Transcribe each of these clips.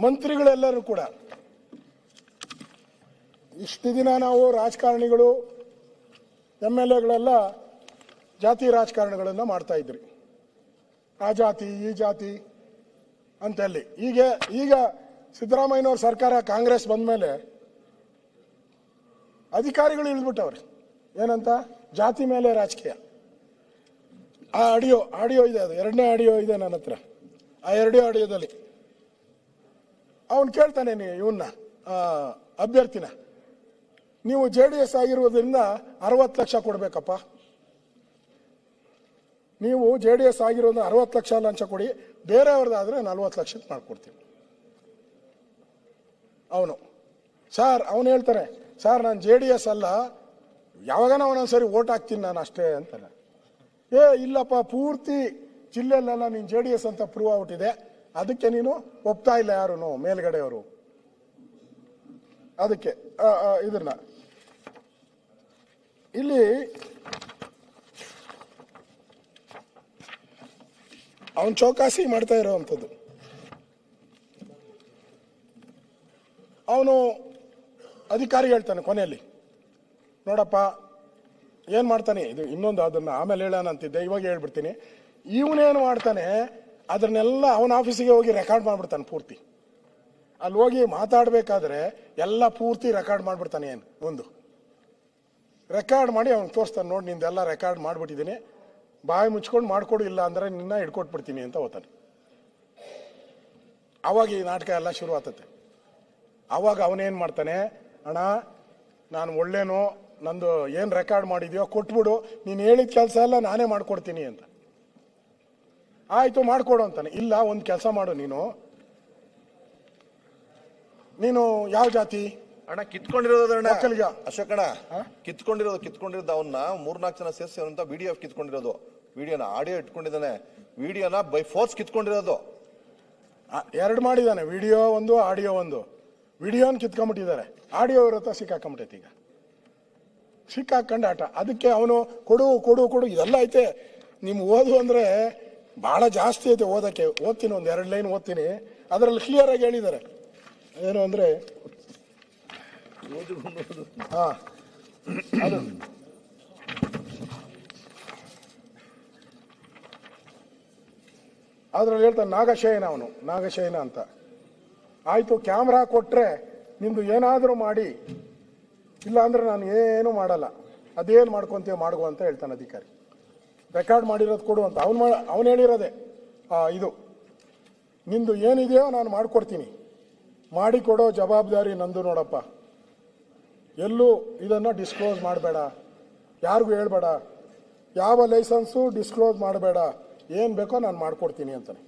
ಮಂತ್ರಿಗಳೆಲ್ಲರೂ ಕೂಡ ಇಷ್ಟು ದಿನ ನಾವು ರಾಜಕಾರಣಿಗಳು MLAಗಳೆಲ್ಲ ಜಾತಿ ರಾಜಕಾರಣಗಳನ್ನು ಮಾಡ್ತಾ ಇದ್ರಿ. ಆ ಜಾತಿ ಈ ಜಾತಿ ಅಂತಲ್ಲಿ ಈಗ ಸಿದ್ದರಾಮಯ್ಯನವ್ರ ಸರ್ಕಾರ ಕಾಂಗ್ರೆಸ್ ಬಂದ ಮೇಲೆ ಅಧಿಕಾರಿಗಳು ಇಳಿದ್ಬಿಟ್ಟವ್ರೆ. ಏನಂತ ಜಾತಿ ಮೇಲೆ ರಾಜಕೀಯ. ಆ ಆಡಿಯೋ ಇದೆ, ಅದು 2ನೇ ಆಡಿಯೋ ಇದೆ ನನ್ನ ಹತ್ರ. ಆ 2 ಆಡಿಯೋದಲ್ಲಿ ಅವನು ಕೇಳ್ತಾನೆ ಇವನ್ನ ಅಭ್ಯರ್ಥಿನ, ನೀವು JDS ಆಗಿರುವುದರಿಂದ 60 ಲಕ್ಷ ಕೊಡ್ಬೇಕಪ್ಪ, ನೀವು JDS ಆಗಿರೋದ್ರಿಂದ 60 ಲಕ್ಷ ಲಂಚ ಕೊಡಿ, ಬೇರೆಯವ್ರದ್ದಾದ್ರೆ 40 ಲಕ್ಷಕ್ಕೆ ಮಾಡ್ಕೊಡ್ತೀವಿ. ಅವನು ಹೇಳ್ತಾರೆ, ಸರ್ ನಾನು JDS ಅಲ್ಲ, ಯಾವಾಗನ ಒಂದೊಂದ್ಸರಿ ಓಟ್ ಹಾಕ್ತೀನಿ ನಾನು ಅಷ್ಟೇ ಅಂತಾನೆ. ಇಲ್ಲಪ್ಪ, ಪೂರ್ತಿ ಜಿಲ್ಲೆಯಲ್ಲೆಲ್ಲ ನೀನು JDS ಅಂತ ಪ್ರೂವ್ ಔಟಿದೆ, ಅದಕ್ಕೆ ನೀನು ಒಪ್ತಾ ಇಲ್ಲ ಯಾರು ಮೇಲ್ಗಡೆಯವರು. ಅದಕ್ಕೆ ಇದನ್ನ ಇಲ್ಲಿ ಅವನ್ ಚೌಕಾಸಿ ಮಾಡ್ತಾ ಇರೋವಂಥದ್ದು. ಅವನು ಅಧಿಕಾರಿ ಹೇಳ್ತಾನೆ ಕೊನೆಯಲ್ಲಿ, ನೋಡಪ್ಪ ಏನ್ ಮಾಡ್ತಾನೆ, ಇದು ಇನ್ನೊಂದು, ಅದನ್ನ ಆಮೇಲೆ ಹೇಳೋಣ ಅಂತಿದ್ದೆ, ಇವಾಗ ಹೇಳ್ಬಿಡ್ತೀನಿ. ಇವನೇನು ಮಾಡ್ತಾನೆ, ಅದನ್ನೆಲ್ಲ ಅವನ ಆಫೀಸಿಗೆ ಹೋಗಿ ರೆಕಾರ್ಡ್ ಮಾಡ್ಬಿಡ್ತಾನೆ ಪೂರ್ತಿ. ಅಲ್ಲಿ ಹೋಗಿ ಮಾತಾಡ್ಬೇಕಾದ್ರೆ ಎಲ್ಲ ಪೂರ್ತಿ ರೆಕಾರ್ಡ್ ಮಾಡ್ಬಿಡ್ತಾನೆ. ಒಂದು ರೆಕಾರ್ಡ್ ಮಾಡಿ ಅವ್ನು ತೋರಿಸ್ತಾನೆ, ನೋಡಿ ನಿಂದೆಲ್ಲ ರೆಕಾರ್ಡ್ ಮಾಡ್ಬಿಟ್ಟಿದ್ದೀನಿ, ಬಾಯಿ ಮುಚ್ಕೊಂಡು ಮಾಡ್ಕೊಡು, ಇಲ್ಲ ಅಂದ್ರೆ ನಿನ್ನ ಹಿಡ್ಕೊಟ್ಬಿಡ್ತೀನಿ ಅಂತ ಹೋಗ್ತಾನೆ. ಅವಾಗ ಈ ನಾಟಕ ಎಲ್ಲ ಶುರು ಆಗ್ತತೆ. ಅವಾಗ ಅವನೇನ್ ಮಾಡ್ತಾನೆ, ಅಣ್ಣ ನಾನು ಒಳ್ಳೇನೋ, ನಂದು ಏನ್ ರೆಕಾರ್ಡ್ ಮಾಡಿದ್ಯೋ ಕೊಟ್ಬಿಡು, ನೀನು ಹೇಳಿದ ಕೆಲಸ ಎಲ್ಲ ನಾನೇ ಮಾಡ್ಕೊಡ್ತೀನಿ ಅಂತ. ಆಯ್ತು ಮಾಡ್ಕೊಡು ಅಂತಾನೆ. ಇಲ್ಲ, ಒಂದು ಕೆಲಸ ಮಾಡು, ನೀನು ಯಾವ ಜಾತಿ ಅಣ್ಣ? ಕಿತ್ಕೊಂಡಿರೋದು ಅಣ್ಣ, ಅಶೋಕಣ್ಣ ಕಿತ್ಕೊಂಡಿರೋದು ಅವನ್ನ 3-4 ಜನ ಸೇರಿಸಿ ಅಂತ PDF ಕಿತ್ಕೊಂಡಿರೋದು, ವಿಡಿಯೋನ ಆಡಿಯೋ ಇಟ್ಕೊಂಡಿದ್ದಾನೆ, ವಿಡಿಯೋನ ಬೈ ಫೋರ್ಸ್ ಕಿತ್ಕೊಂಡಿರೋದು. 2 ಮಾಡಿದ್ದಾನೆ, ವಿಡಿಯೋ ಒಂದು ಆಡಿಯೋ ಒಂದು. ವಿಡಿಯೋನ ಕಿತ್ಕೊಂಡ್ಬಿಟ್ಟಿದ್ದಾರೆ, ಆಡಿಯೋ ಇರತ್ತ ಸಿಕ್ಕಾಕೊಂಡ್ಬಿಟ್ಟೈತಿ. ಈಗ ಸಿಕ್ಕಾಕೊಂಡು ಆಟ. ಅದಕ್ಕೆ ಅವನು ಕೊಡು ಕೊಡು ಕೊಡು ಇದೆಲ್ಲ ಐತೆ, ನಿಮ್ಗೆ ಓದು ಅಂದ್ರೆ ಬಹಳ ಜಾಸ್ತಿ ಐತೆ ಓದಕ್ಕೆ. ಓದ್ತೀನಿ, ಒಂದು 2 ಲೈನ್ ಓದ್ತೀನಿ. ಅದರಲ್ಲಿ ಕ್ಲಿಯರ್ ಆಗಿ ಹೇಳಿದ್ದಾರೆ ಏನು ಅಂದ್ರೆ, ಅದು ಅದ್ರಲ್ಲಿ ಹೇಳ್ತಾನೆ, ನಾಗಶಯನ ಅಂತ. ಆಯ್ತು, ಕ್ಯಾಮ್ರಾ ಕೊಟ್ರೆ ನಿಮ್ದು ಏನಾದರೂ ಮಾಡಿ, ಇಲ್ಲ ಅಂದ್ರೆ ನಾನು ಏನು ಮಾಡಲ್ಲ, ಅದೇನು ಮಾಡ್ಕೊಂತೀವ ಮಾಡ್ಕೋ ಅಂತ ಹೇಳ್ತಾನೆ ಅಧಿಕಾರಿ. ರೆಕಾರ್ಡ್ ಮಾಡಿರೋದು ಕೊಡು ಅಂತ ಅವನು ಹೇಳಿರೋದೆ. ಇದು ನಿಂದು ಏನಿದೆಯೋ ನಾನು ಮಾಡ್ಕೊಡ್ತೀನಿ, ಮಾಡಿಕೊಡೋ ಜವಾಬ್ದಾರಿ ನಂದು ನೋಡಪ್ಪ, ಎಲ್ಲೂ ಇದನ್ನು ಡಿಸ್ಕ್ಲೋಸ್ ಮಾಡಬೇಡ, ಯಾರಿಗೂ ಹೇಳ್ಬೇಡ, ಯಾವ ಲೈಸೆನ್ಸು ಡಿಸ್ಕ್ಲೋಸ್ ಮಾಡಬೇಡ, ಏನು ಬೇಕೋ ನಾನು ಮಾಡ್ಕೊಡ್ತೀನಿ ಅಂತಾನೆ.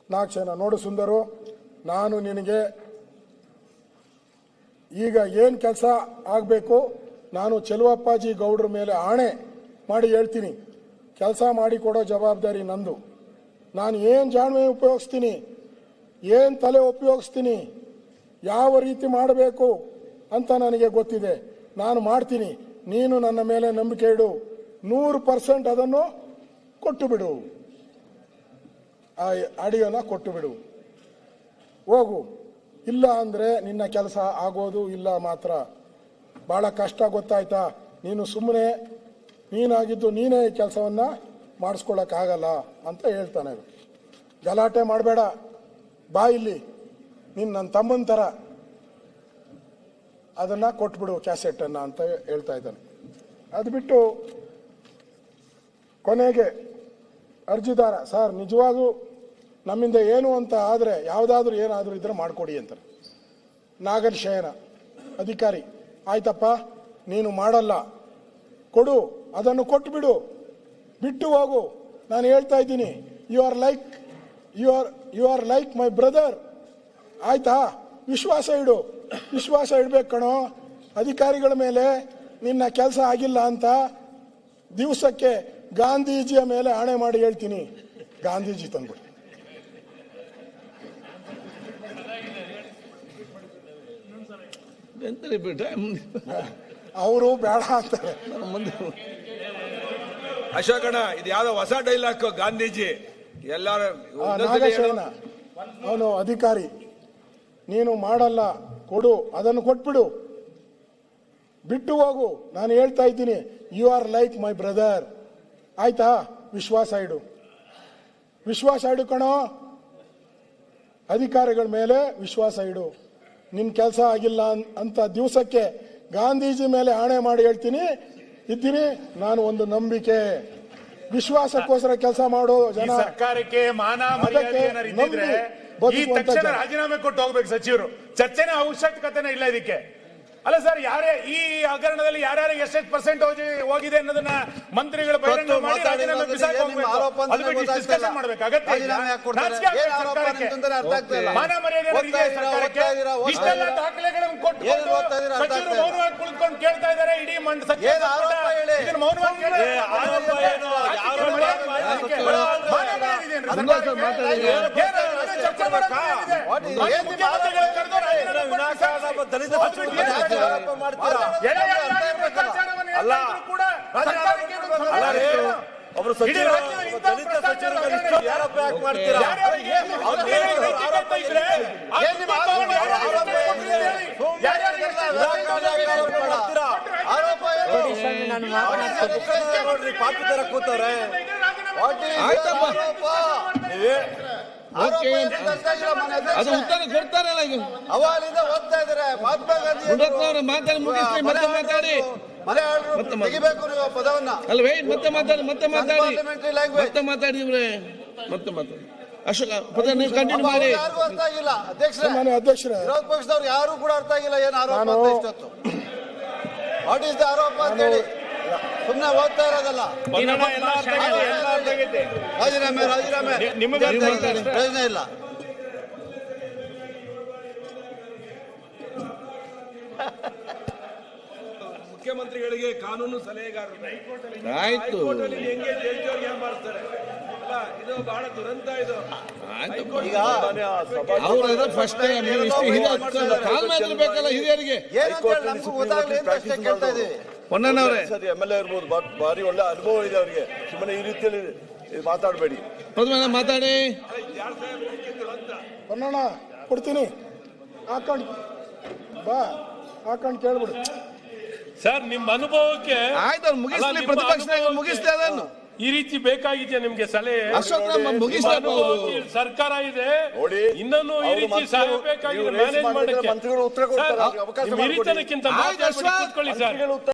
ನಾಗಶಯನ, ನೋಡು ಸುಂದರು, ನಾನು ನಿನಗೆ ಈಗ ಏನು ಕೆಲಸ ಆಗಬೇಕು, ನಾನು ಚೆಲುವಪ್ಪಾಜಿ ಗೌಡ್ರ ಮೇಲೆ ಆಣೆ ಮಾಡಿ ಹೇಳ್ತೀನಿ, ಕೆಲಸ ಮಾಡಿಕೊಡೋ ಜವಾಬ್ದಾರಿ ನಂದು. ನಾನು ಏನು ಜಾಣ್ಮೆ ಉಪಯೋಗಿಸ್ತೀನಿ, ಏನು ತಲೆ ಉಪಯೋಗಿಸ್ತೀನಿ, ಯಾವ ರೀತಿ ಮಾಡಬೇಕು ಅಂತ ನನಗೆ ಗೊತ್ತಿದೆ, ನಾನು ಮಾಡ್ತೀನಿ. ನೀನು ನನ್ನ ಮೇಲೆ ನಂಬಿಕೆ ಇಡು, 100% ಅದನ್ನು ಕೊಟ್ಟು ಬಿಡು, ಆ ಆಡಿಯೋನ ಕೊಟ್ಟು ಬಿಡು, ಹೋಗು. ಇಲ್ಲ ಅಂದರೆ ನಿನ್ನ ಕೆಲಸ ಆಗೋದು ಇಲ್ಲ ಮಾತ್ರ. ಭಾಳ ಕಷ್ಟ, ಗೊತ್ತಾಯ್ತಾ? ನೀನು ಸುಮ್ಮನೆ ನೀನಾಗಿದ್ದು ನೀನೇ ಈ ಕೆಲಸವನ್ನು ಮಾಡಿಸ್ಕೊಳ್ಳೋಕ್ಕಾಗಲ್ಲ ಅಂತ ಹೇಳ್ತಾನೆ. ಗಲಾಟೆ ಮಾಡಬೇಡ, ಬಾ ಇಲ್ಲಿ, ನೀನು ನನ್ನ ತಮ್ಮನ ಥರ, ಅದನ್ನು ಕೊಟ್ಬಿಡು ಕ್ಯಾಸೆಟನ್ನು ಅಂತ ಹೇಳ್ತಾ ಇದ್ದಾನೆ. ಅದು ಬಿಟ್ಟು ಕೊನೆಗೆ ಅರ್ಜಿದಾರ, ಸರ್ ನಿಜವಾಗೂ ನಮ್ಮಿಂದ ಏನು ಅಂತ ಆದರೆ, ಯಾವುದಾದ್ರೂ ಏನಾದರೂ ಇದ್ರೆ ಮಾಡಿಕೊಡಿ ಅಂತಾರೆ. ನಾಗಶಯನ ಅಧಿಕಾರಿ, ಆಯ್ತಪ್ಪ ನೀನು ಮಾಡಲ್ಲ, ಕೊಡು, ಅದನ್ನು ಕೊಟ್ಬಿಡು, ಬಿಟ್ಟು ಹೋಗು. ನಾನು ಹೇಳ್ತಾ ಇದ್ದೀನಿ, you are like my brother, ಆಯ್ತಾ? ವಿಶ್ವಾಸ ಇಡ್ಬೇಕು ಕಣೋ ಅಧಿಕಾರಿಗಳ ಮೇಲೆ. ನಿನ್ನ ಕೆಲಸ ಆಗಿಲ್ಲ ಅಂತ ದಿವಸಕ್ಕೆ ಗಾಂಧೀಜಿಯ ಮೇಲೆ ಆಣೆ ಮಾಡಿ ಹೇಳ್ತೀನಿ, ಗಾಂಧೀಜಿ ತಂದ್ಬಿಟ್ಟು. ಅವರು ಬೇಡ ಅಂತಾರೆ. ಅಶೋಕಣ್ಣ, ಇದು ಯಾವ್ದೋ ಹೊಸ ಡೈಲಾಗ್, ಗಾಂಧೀಜಿ ಎಲ್ಲಾರು. ನಾಗಶಯನ ಅವನು ಅಧಿಕಾರಿ, ನೀನು ಮಾಡಲ್ಲ, ಕೊಡು, ಅದನ್ನು ಕೊಟ್ಬಿಡು, ಬಿಟ್ಟು ಹೋಗು. ನಾನು ಹೇಳ್ತಾ ಇದ್ದೀನಿ, you are like my brother. ಆಯ್ತಾ? ವಿಶ್ವಾಸ ಇಡು, ವಿಶ್ವಾಸ ಇಡು ಕಣೋ. ಅಧಿಕಾರಿಗಳ ಮೇಲೆ ವಿಶ್ವಾಸ ಇಡು. ನಿನ್ನ ಕೆಲಸ ಆಗಿಲ್ಲ ಅಂತ ದಿವಸಕ್ಕೆ ಗಾಂಧೀಜಿ ಮೇಲೆ ಆಣೆ ಮಾಡಿ ಹೇಳ್ತೀನಿ ಇದ್ದೀನಿ, ನಾನು ಒಂದು ನಂಬಿಕೆ, ವಿಶ್ವಾಸಕ್ಕೋಸ್ಕರ ಕೆಲಸ ಮಾಡೋ ಜನ. ಸರ್ಕಾರಕ್ಕೆ ಮಾನ ಮರ್ಯಾದೆ ಏನಾರು ಇದ್ದಿದ್ರೆ ಈ ತಕ್ಷಣ ರಾಜೀನಾಮೆ ಕೊಟ್ಟು ಹೋಗ್ಬೇಕು ಸಚಿವರು. ಚರ್ಚೆನೇ ಅವಶ್ಯಕತೆನೇ ಇಲ್ಲ ಇದಕ್ಕೆ. ಅಲ್ಲ ಸರ್, ಯಾರೇ ಈ ಹಗರಣದಲ್ಲಿ ಯಾರ್ಯಾರು ಎಷ್ಟೆಷ್ಟು ಪರ್ಸೆಂಟ್ ಹೋಗಿದೆ ಅನ್ನೋದನ್ನ ಮಂತ್ರಿಗಳು ಬಹಿರಂಗ ಮಾಡಿ ರಾಜೀನಾಮೆ ಬಿಸಾಕಿ ಹೋಗ್ಬೇಕು. ಅದ್ರ ಬಗ್ಗೆ ಡಿಸ್ಕಷನ್ ಮಾಡ್ಬೇಕು. ಅಗತ್ಯ ಇಲ್ಲ. ನಾಚಿಕೆ ಆಗ್ಬೇಕು ಸರ್ಕಾರಕ್ಕೆ. ಮಾನ ಮರ್ಯಾದೆ ಇದೆ ಸರ್ಕಾರಕ್ಕೆ. ಇಷ್ಟೆಲ್ಲ ದಾಖಲೆಗಳನ್ನು ಕೊಟ್ಟುಕೊಂಡು ಸಚಿವರು ಮೌನವಾಗಿ ಕುಳಿತುಕೊಂಡು ಕೇಳ್ತಾ ಇದ್ದಾರೆ. ಇಡೀ ಇದನ್ನ ಮೌನವಾಗಿ ಒಬ್ರು ಸಚಿವರು ದಲಿತ ಸಚಿವರಿಗೆ ಆರೋಪ ಯಾಕೆ ಮಾಡ್ತೀರಾ? ನೋಡ್ರಿ, ಪಾಪಿ ತರ ಕೂತವ್ರೆ. ಅದು ಉತ್ತರ ಕೊಡ್ತಾರಲ್ಲ. ಈಗ ಅವಾಲಿಂದ ಹೋಗ್ತಾ ಇದಾರೆ. ಮಹಾತ್ಮ ಗಾಂಧಿ ಮಾತಾಡಿ ಮುಗಿಸ್ಲಿ, ಮತ್ತೆ ಮಾತಾಡಿ. ತೆಗಿಬೇಕು ನೀವು ಪದವನ್ನ. ಅಲ್ವೇ? ಮತ್ತೆ ಮಾತಾಡಿ, ಮತ್ತೆ ಮಾತಾಡಿ, ಪಾರ್ಲಿಮೆಂಟರಿ ಲ್ಯಾಂಗ್ವೇಜ್ ಮತ್ತೆ ಮಾತಾಡಿದ್ರೆ ಮತ್ತೆ ಮಾತಾಡಿ. ಅಶೋಕ ಪದ ನೀವು ಕಂಟಿನ್ಯೂ ಮಾಡಿ. ಯಾರಿಗೂ ಅರ್ಥ ಆಗಿಲ್ಲ ಅಧ್ಯಕ್ಷರೇ. ಅಧ್ಯಕ್ಷರೇ, ವಿರೋಧ ಪಕ್ಷದವ್ರು ಯಾರು ಕೂಡ ಅರ್ಥ ಆಗಿಲ್ಲ ಏನು ಆರೋಪ ಅಂತ ಇಷ್ಟೊತ್ತು. ವಾಟ್ ಇಸ್ ದ ಆರೋಪ ಅಂತ ಹೇಳಿ ಸುಮ್ಮನೆ ಓದ್ತಾ ಇರೋದಲ್ಲ. ರಾಜೀನಾಮೆ ಪ್ರಯೋಜನ ಇಲ್ಲ. ಮುಖ್ಯಮಂತ್ರಿಗಳಿಗೆ ಕಾನೂನು ಸಲಹೆಗಾರರು ಆಯ್ತು, ಹೆಂಗೆ ಜಡ್ಜಿಯವ್ರಿಗೆ ಮಾಡ್ತಾರೆ? ಅಲ್ಲ, ಇದು ಬಹಳ ದುರಂತ. ಇದು ಈಗ ಅವ್ರ ಫಸ್ಟ್ ಕಾಲ್ ಬೇಕಲ್ಲ ಹಿರಿಯರಿಗೆ. ಏನಂತ ನಮ್ಗೂ ಗೊತ್ತಾಗ್ಲಿ ಅಂತ ಅಷ್ಟೇ ಕೇಳ್ತಾ ಇದೀವಿ. ಹೊನ್ನಣ್ಣವ್ರೆ, MLA ಇರ್ಬೋದು, ಭಾರಿ ಒಳ್ಳೆ ಅನುಭವ ಇದೆ ಅವ್ರಿಗೆ. ಸುಮ್ಮನೆ ಈ ರೀತಿಯಲ್ಲಿ ಮಾತಾಡಬೇಡಿ. ಮಾತಾಡಿ. ಹೊನ್ನಣ್ಣ ಕೊಡ್ತೀನಿ, ಹಾಕೊಂಡು ಬಾ, ಹಾಕೊಂಡು ಕೇಳ್ಬಿಡು. ಸರ್, ನಿಮ್ಮ ಅನುಭವಕ್ಕೆ ಆಯ್ತು, ಮುಗಿಸ್ಲಿ, ಪ್ರತಿಪಕ್ಷ ಮುಗಿಸ್ಲಿ. ಅದನ್ನು ಈ ರೀತಿ ಬೇಕಾಗಿದೆಯಾ ನಿಮ್ಗೆ ಸಲಹೆ? ಅಶೋಕ್ ಮುಗಿಸ್ಲಿ. ಸರ್ಕಾರ ಇದೆ, ನೋಡಿ, ಇನ್ನೊಂದು ಈ ರೀತಿ ಸಲಹೆ ಬೇಕಾಗಿದೆ ಮ್ಯಾನೇಜ್ ಮಾಡಕ್ಕೆ. ಮಂತ್ರಿಗಳು ಉತ್ತರ ಕೊಡ್ತಾರೆ. ನಿಮ್ಮ ಹಿರಿತನಕ್ಕಿಂತ ಮಾತಾಡ್ಕೊಳ್ಳಿ ಸರ್.